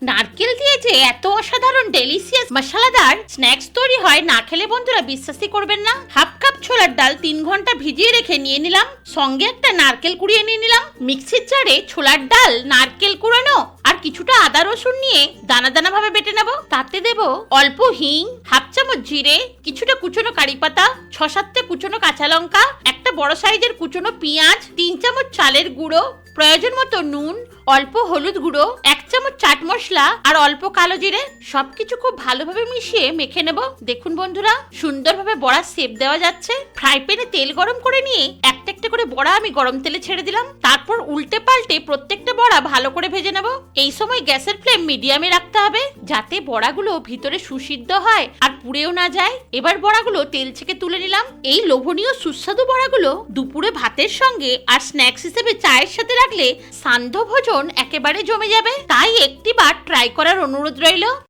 নারকেল দিয়ে যে এত অসাধারণ ডেলিশিয়াস মশলাদার স্ন্যাক্স তৈরি হয়, না খেলে বন্ধুরা বিশ্বাসই করবেন না। হাফ কাপ ছোলার ডাল 3 ঘন্টা ভিজিয়ে রেখে নিয়ে নিলাম, সঙ্গে একটা নারকেল কুড়িয়ে নিয়ে নিলাম। মিক্সির জারে ছোলার ডাল, নারকেল কুড়ানো আর কিছুটা আদা রসুন নিয়ে দানা দানা ভাবে বেটে নেব। তাতে দেব অল্প হিং, হাফ চামচ জিরে, কিছুটা কুচনো কারি পাতা, 6-7টে কুচনো কাঁচা লঙ্কা, একটা বড় সাইজের কুচনো পেঁয়াজ, 3 চামচ চালের গুঁড়ো, প্রয়োজন মতো নুন, অল্প হলুদ গুঁড়ো, 1 চামচ চাট মশলা আর অল্প কালো জিরে। সবকিছু খুব ভালোভাবে মিশিয়ে মেখে নেব। দেখুন বন্ধুরা, সুন্দরভাবে বড়ার শেপ দেওয়া যাচ্ছে। ফ্রাই প্যানে তেল গরম করে নিয়ে একটা একটা করে বড়া আমি গরম তেলে ছেড়ে দিলাম। তারপর উল্টে পাল্টে প্রত্যেকটা বড়া ভালো করে ভেজে নেব। এই সময় গ্যাসের ফ্লেম মিডিয়ামে রাখতে হবে, যাতে বড়াগুলো ভিতরে সুসিদ্ধ হয় আর পুড়েও না যায়। এবার বড়াগুলো তেল থেকে তুলে নিলাম। এই লোভনীয় সুস্বাদু বড়াগুলো দুপুরে ভাতের সঙ্গে আর স্ন্যাক্স হিসেবে চায়ের সাথে রাখলে সান্ধ্য ভোজন একেবারে জমে যাবে। তাই একটিবার ট্রাই করার অনুরোধ রইল।